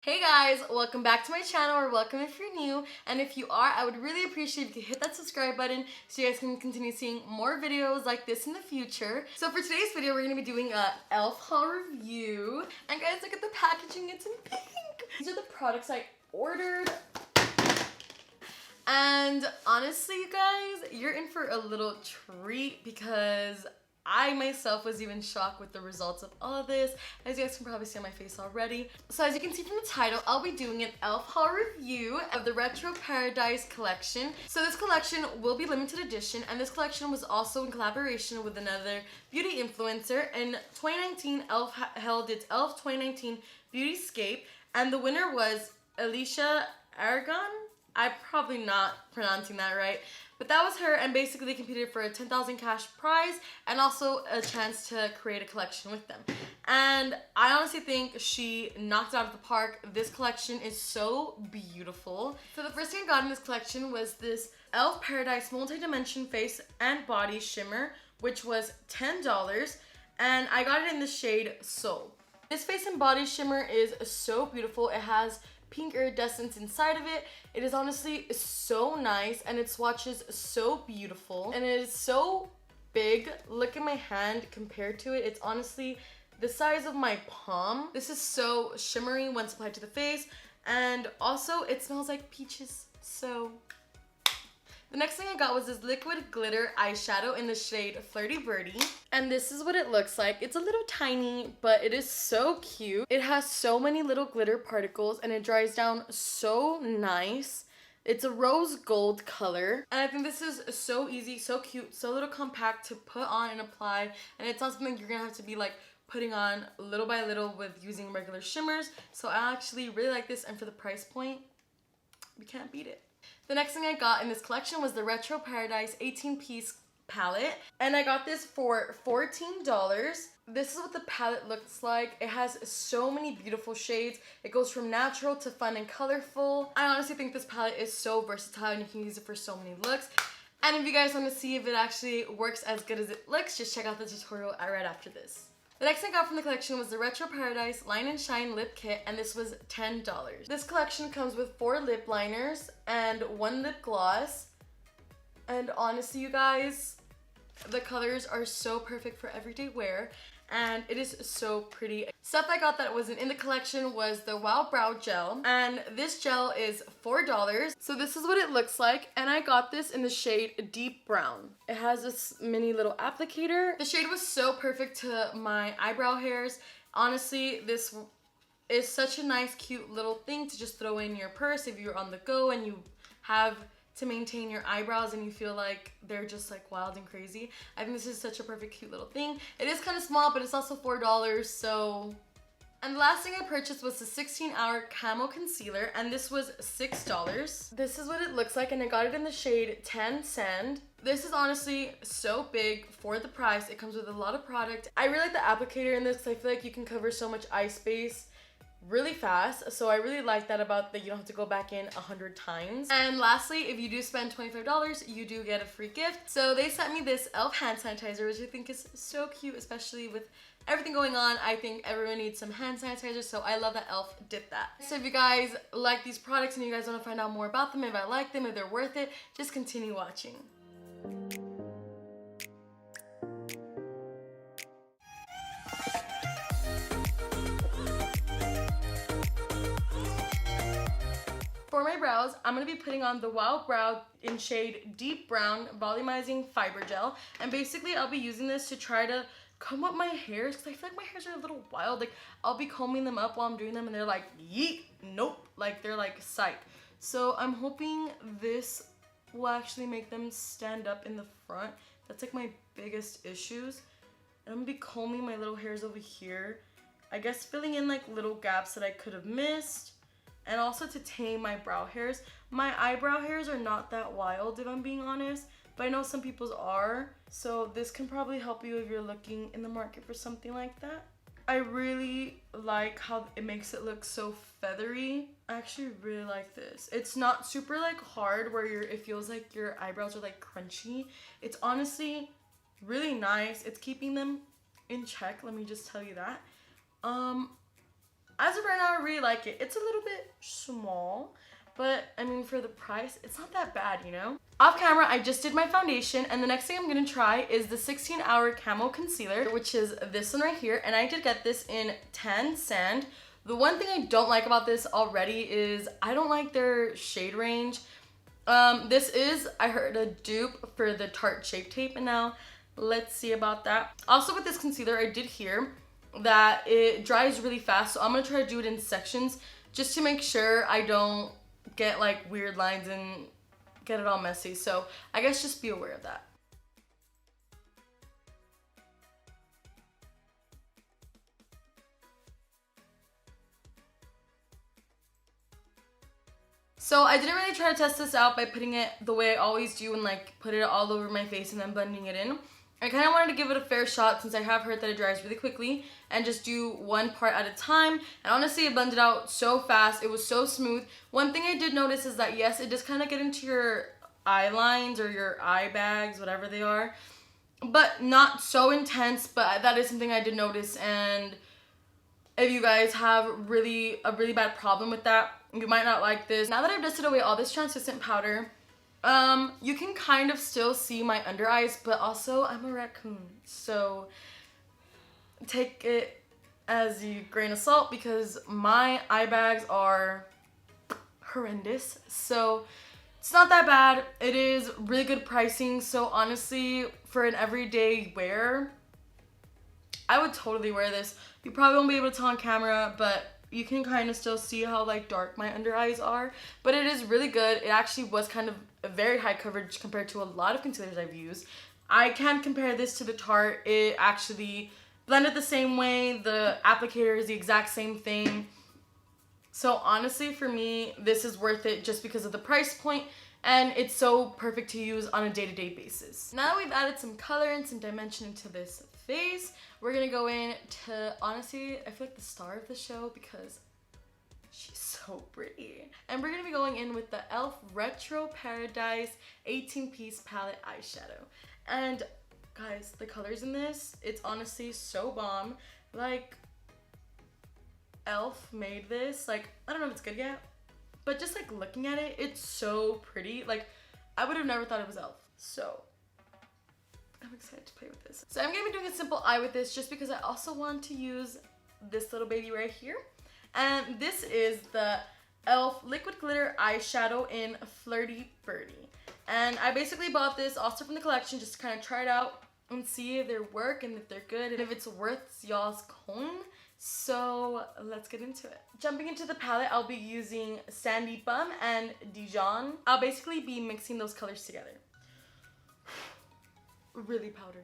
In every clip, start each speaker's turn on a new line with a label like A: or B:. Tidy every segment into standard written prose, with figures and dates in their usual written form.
A: Hey guys, welcome back to my channel, or welcome if you're new, and if you are, I would really appreciate if you could hit that subscribe button so you guys can continue seeing more videos like this in the future. So for today's video, we're going to be doing a e.l.f. haul review, and guys, look at the packaging, it's in pink. These are the products I ordered, and honestly, you guys, you're in for a little treat because I myself was even shocked with the results of all of this. As you guys can probably see on my face already. So as you can see from the title, I'll be doing an e.l.f. haul review of the Retro Paradise collection. So this collection will be limited edition, and this collection was also in collaboration with another beauty influencer. In 2019, e.l.f. held its e.l.f. 2019 Beautyscape, and the winner was Alicia Aragon. I'm probably not pronouncing that right, but that was her, and basically they competed for a 10,000 cash prize and also a chance to create a collection with them. And I honestly think she knocked it out of the park. This collection is so beautiful. So the first thing I got in this collection was this e.l.f. Paradise Multi-Dimension Face and Body Shimmer, which was $10, and I got it in the shade Soul. This face and body shimmer is so beautiful. It has pink iridescence inside of it. It is honestly so nice, and it swatches so beautiful, and it is so big. Look at my hand compared to it. It's honestly the size of my palm. This is so shimmery once applied to the face, and also it smells like peaches. So the next thing I got was this liquid glitter eyeshadow in the shade Flirty Birdie. And this is what it looks like. It's a little tiny, but it is so cute. It has so many little glitter particles, and it dries down so nice. It's a rose gold color, and I think this is so easy, so cute, so little compact to put on and apply, and it's not something you're gonna have to be like putting on little by little with using regular shimmers. So I actually really like this, and for the price point, we can't beat it. The next thing I got in this collection was the Retro Paradise 18-piece palette, and I got this for $14. This is what the palette looks like. It has so many beautiful shades. It goes from natural to fun and colorful. I honestly think this palette is so versatile, and you can use it for so many looks. And if you guys want to see if it actually works as good as it looks, just check out the tutorial right after this. The next thing I got from the collection was the Retro Paradise Line and Shine Lip Kit, and this was $10. This collection comes with 4 lip liners and 1 lip gloss. And honestly, you guys, the colors are so perfect for everyday wear, and it is so pretty. Stuff I got that wasn't in the collection was the Wow Brow Gel, and this gel is $4. So this is what it looks like, and I got this in the shade Deep Brown. It has this mini little applicator. The shade was so perfect to my eyebrow hairs. Honestly, this is such a nice, cute little thing to just throw in your purse if you're on the go and you have to maintain your eyebrows and you feel like they're just like wild and crazy. I think this is such a perfect, cute little thing. It is kind of small, but it's also $4, so. And the last thing I purchased was the 16-hour Camo Concealer, and this was $6. This is what it looks like, and I got it in the shade Tan Sand. This is honestly so big for the price. It comes with a lot of product. I really like the applicator in this because I feel like you can cover so much eye space really fast, so I really like that about that you don't have to go back in 100 times. And lastly, if you do spend $25, you do get a free gift. So they sent me this e.l.f. hand sanitizer, which I think is so cute, especially with everything going on. I think everyone needs some hand sanitizer, so I love that e.l.f. did that. So if you guys like these products and you guys want to find out more about them, if I like them, if they're worth it, just continue watching. For my brows, I'm going to be putting on the Wow Brow in shade Deep Brown Volumizing Fiber Gel. And basically, I'll be using this to try to comb up my hairs, because I feel like my hairs are a little wild. Like, I'll be combing them up while I'm doing them, and they're like, yeet, nope. Like, they're like, psych. So I'm hoping this will actually make them stand up in the front. That's like my biggest issues. And I'm going to be combing my little hairs over here. I guess filling in like little gaps that I could have missed. And also to tame my brow hairs. My eyebrow hairs are not that wild, if I'm being honest, but I know some people's are. So this can probably help you if you're looking in the market for something like that. I really like how it makes it look so feathery. I actually really like this. It's not super like hard where it feels like your eyebrows are like crunchy. It's honestly really nice. It's keeping them in check, let me just tell you that. as of right now, I really like it. It's a little bit small, but I mean, for the price, it's not that bad, you know? Off camera, I just did my foundation, and the next thing I'm gonna try is the 16 Hour Camo Concealer, which is this one right here, and I did get this in Tan Sand. The one thing I don't like about this already is I don't like their shade range. This is, I heard, a dupe for the Tarte Shape Tape, and now let's see about that. Also with this concealer, I did hear that it dries really fast, so I'm gonna try to do it in sections just to make sure I don't get like weird lines and get it all messy. So I guess just be aware of that. So I didn't really try to test this out by putting it the way I always do and like put it all over my face and then blending it in. I kind of wanted to give it a fair shot since I have heard that it dries really quickly and just do one part at a time. And honestly, it blended out so fast. It was so smooth. One thing I did notice is that yes, it does kind of get into your eye lines or your eye bags, whatever they are, but not so intense. But that is something I did notice, and if you guys have a really bad problem with that, you might not like this. Now that I've dusted away all this translucent powder, you can kind of still see my under eyes, but also I'm a raccoon, so take it as a grain of salt because my eye bags are horrendous. So it's not that bad. It is really good pricing, so honestly, for an everyday wear, I would totally wear this. You probably won't be able to tell on camera, but you can kind of still see how like dark my under eyes are. But it is really good. It actually was kind of a very high coverage compared to a lot of concealers I've used. I can't compare this to the Tarte. It actually blended the same way. The applicator is the exact same thing. So honestly, for me, this is worth it just because of the price point, and it's so perfect to use on a day-to-day basis. Now that we've added some color and some dimension into this face, we're gonna go in to, honestly, I feel like the star of the show because she's so pretty. And we're gonna be going in with the e.l.f. Retro Paradise 18-piece palette eyeshadow. And guys, the colors in this, it's honestly so bomb. Like, e.l.f. made this. Like, I don't know if it's good yet, but just like looking at it, it's so pretty. Like, I would have never thought it was e.l.f. So I'm excited to play with this. So I'm gonna be doing a simple eye with this just because I also want to use this little baby right here. And this is the e.l.f. Liquid Glitter Eyeshadow in Flirty Birdie. And I basically bought this also from the collection just to kind of try it out and see if they work and if they're good and if it's worth y'all's coin. So let's get into it. Jumping into the palette, I'll be using Sandy Bum and Dijon. I'll basically be mixing those colors together. Really powdery.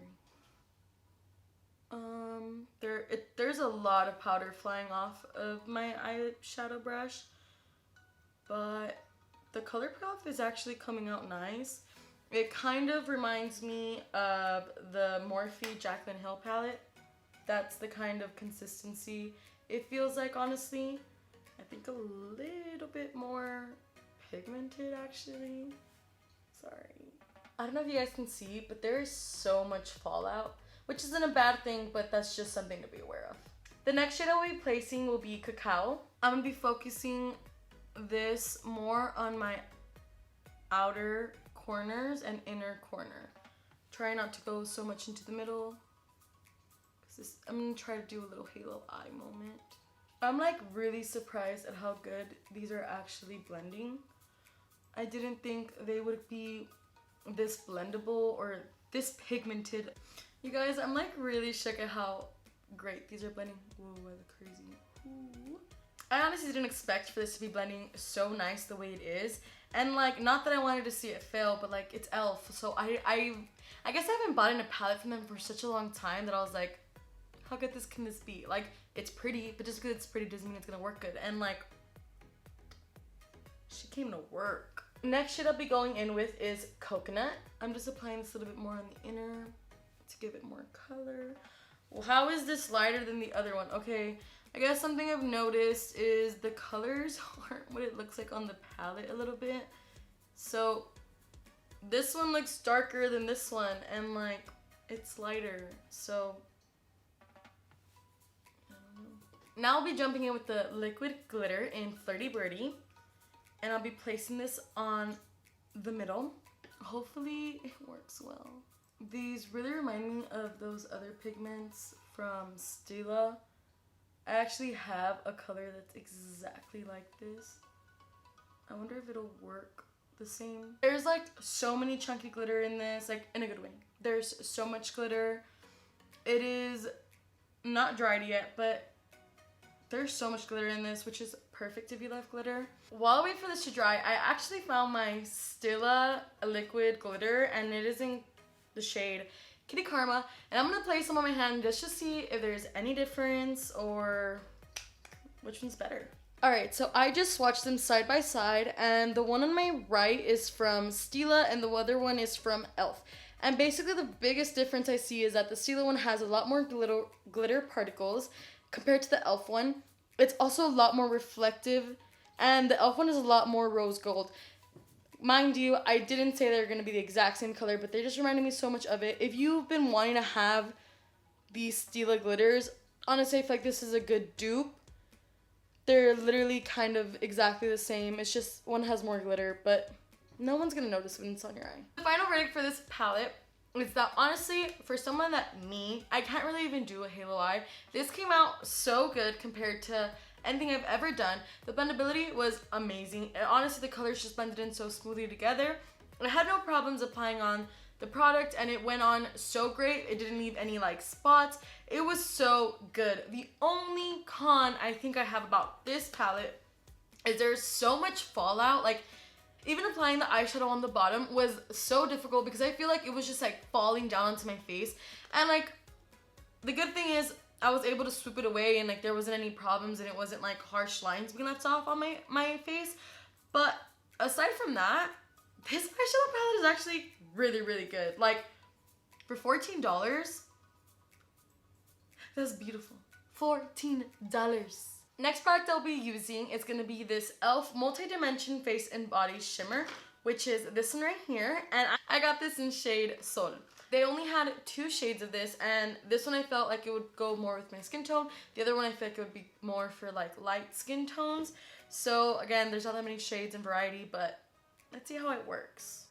A: There's a lot of powder flying off of my eyeshadow brush, but the color payoff is actually coming out nice. It kind of reminds me of the Morphe Jaclyn Hill palette. That's the kind of consistency it feels like, honestly. I think a little bit more pigmented, actually. Sorry. I don't know if you guys can see, but there is so much fallout, which isn't a bad thing, but that's just something to be aware of. The next shade I'll be placing will be Cacao. I'm gonna be focusing this more on my outer corners and inner corner. Try not to go so much into the middle. I'm gonna try to do a little halo eye moment. I'm like really surprised at how good these are actually blending. I didn't think they would be this blendable or this pigmented. You guys, I'm like really shook at how great these are blending. Whoa, I look crazy. Ooh. I honestly didn't expect for this to be blending so nice the way it is. And like, not that I wanted to see it fail, but like, it's e.l.f. So I guess I haven't bought in a palette from them for such a long time that I was like, how good can this be? Like, it's pretty, but just because it's pretty doesn't mean it's gonna work good. And like, she came to work. Next shade I'll be going in with is Coconut. I'm just applying this a little bit more on the inner to give it more color. Well, how is this lighter than the other one? Okay, I guess something I've noticed is the colors aren't what it looks like on the palette a little bit. So this one looks darker than this one, and like, it's lighter. So Now I'll be jumping in with the liquid glitter in Flirty Birdie. And I'll be placing this on the middle. Hopefully it works well. These really remind me of those other pigments from Stila. I actually have a color that's exactly like this. I wonder if it'll work the same. There's like so many chunky glitter in this, like in a good way. There's so much glitter. It is not dried yet, but there's so much glitter in this, which is perfect if you love glitter. While I wait for this to dry, I actually found my Stila liquid glitter, and it is in the shade Kitty Karma, and I'm gonna place them on my hand just to see if there's any difference or which one's better. Alright, so I just swatched them side by side, and the one on my right is from Stila and the other one is from e.l.f. And basically the biggest difference I see is that the Stila one has a lot more glitter particles compared to the e.l.f. one. It's also a lot more reflective, and the e.l.f. one is a lot more rose gold. Mind you, I didn't say they're going to be the exact same color, but they just reminded me so much of it. If you've been wanting to have these Stila glitters, honestly, I feel like this is a good dupe. They're literally kind of exactly the same. It's just one has more glitter, but no one's going to notice when it's on your eye. The final verdict for this palette is that honestly, for someone like me, I can't really even do a halo eye. This came out so good compared to anything I've ever done. The blendability was amazing. And honestly, the colors just blended in so smoothly together. I had no problems applying on the product, and it went on so great. It didn't leave any like spots. It was so good. The only con I think I have about this palette is there's so much fallout. Like, even applying the eyeshadow on the bottom was so difficult because I feel like it was just like falling down onto my face. And like, the good thing is I was able to swoop it away, and like there wasn't any problems, and it wasn't like harsh lines being left off on my face. But aside from that, this eyeshadow palette is actually really, really good. Like, for $14, that's beautiful. $14. Next product I'll be using is going to be this e.l.f. Multi-Dimension Face and Body Shimmer, which is this one right here, and I got this in shade Sol. They only had 2 shades of this, and this one I felt like it would go more with my skin tone. The other one I feel like it would be more for like light skin tones. So again, there's not that many shades and variety, but let's see how it works.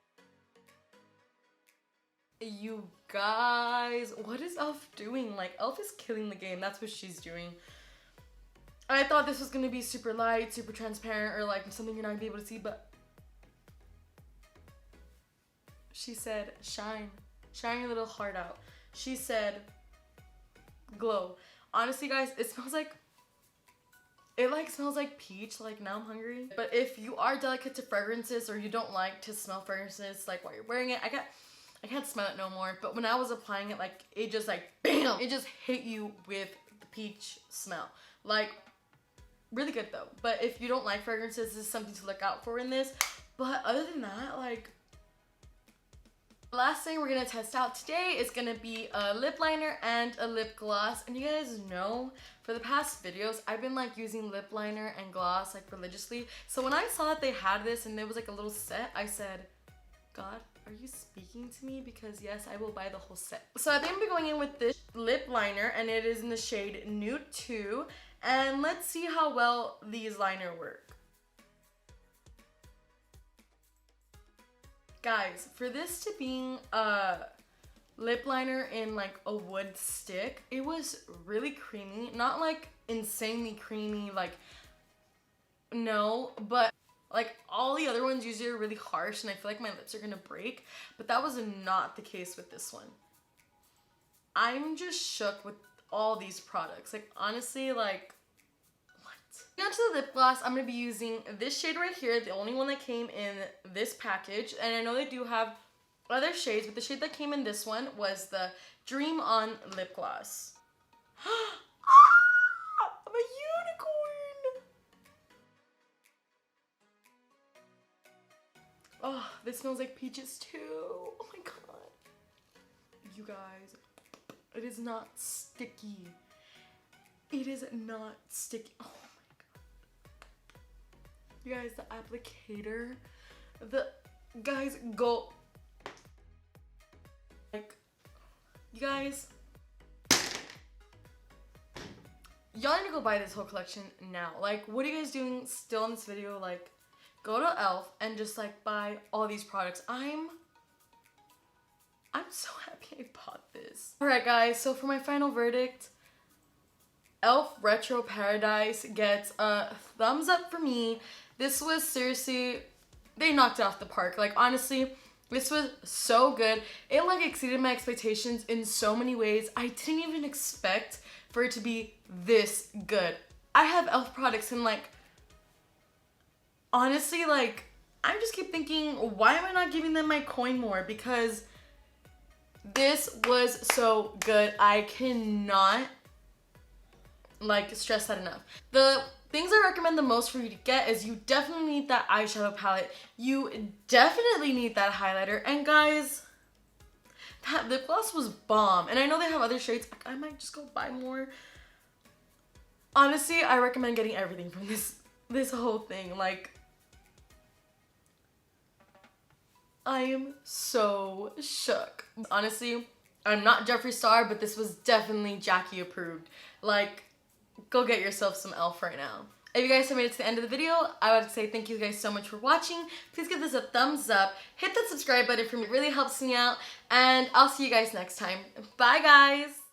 A: You guys, what is e.l.f. doing? Like, e.l.f. is killing the game. That's what she's doing. I thought this was gonna be super light, super transparent, or like something you're not gonna be able to see, but she said, shine. Shine your little heart out. She said, glow. Honestly, guys, it smells like, smells like peach. Like, now I'm hungry. But if you are delicate to fragrances, or you don't like to smell fragrances like while you're wearing it, I can't smell it no more. But when I was applying it, like, it just like, bam! It just hit you with the peach smell. Like, really good though. But if you don't like fragrances, this is something to look out for in this. But other than that, like, last thing we're gonna test out today is gonna be a lip liner and a lip gloss. And you guys know, for the past videos, I've been like using lip liner and gloss like religiously. So when I saw that they had this and there was like a little set, I said, God, are you speaking to me? Because yes, I will buy the whole set. So I think I'm gonna be going in with this lip liner, and it is in the shade Nude 2. And let's see how well these liner work. Guys, for this to being a lip liner in like a wood stick, it was really creamy. Not like insanely creamy, like, no, but like all the other ones usually are really harsh, and I feel like my lips are gonna break, but that was not the case with this one. I'm just shook with all these products. Like, honestly, like, what? On to the lip gloss, I'm going to be using this shade right here, the only one that came in this package. And I know they do have other shades, but the shade that came in this one was the Dream On Lip Gloss. I'm a unicorn! Oh, this smells like peaches too. Oh my god. You guys, it is not sticky. It is not sticky. Oh my god. You guys, the applicator, guys, go. Like, you guys, y'all need to go buy this whole collection now. Like, what are you guys doing still in this video? Like, go to e.l.f. and just like buy all these products. I'm so happy I bought this. Alright guys, so for my final verdict, e.l.f. Retro Paradise gets a thumbs up for me. This was seriously, they knocked it off the park. Like, honestly, this was so good. It like exceeded my expectations in so many ways. I didn't even expect for it to be this good. I have e.l.f. products and like, honestly, like, I just keep thinking, why am I not giving them my coin more? Because this was so good. I cannot like stress that enough. The things I recommend the most for you to get is you definitely need that eyeshadow palette. You definitely need that highlighter. And guys, that lip gloss was bomb. And I know they have other shades. I might just go buy more. Honestly, I recommend getting everything from this whole thing. Like, I am so shook. Honestly, I'm not Jeffree Star, but this was definitely Jackie approved. Like, go get yourself some e.l.f. right now. If you guys have made it to the end of the video, I would say thank you guys so much for watching. Please give this a thumbs up. Hit that subscribe button for me. It really helps me out. And I'll see you guys next time. Bye, guys.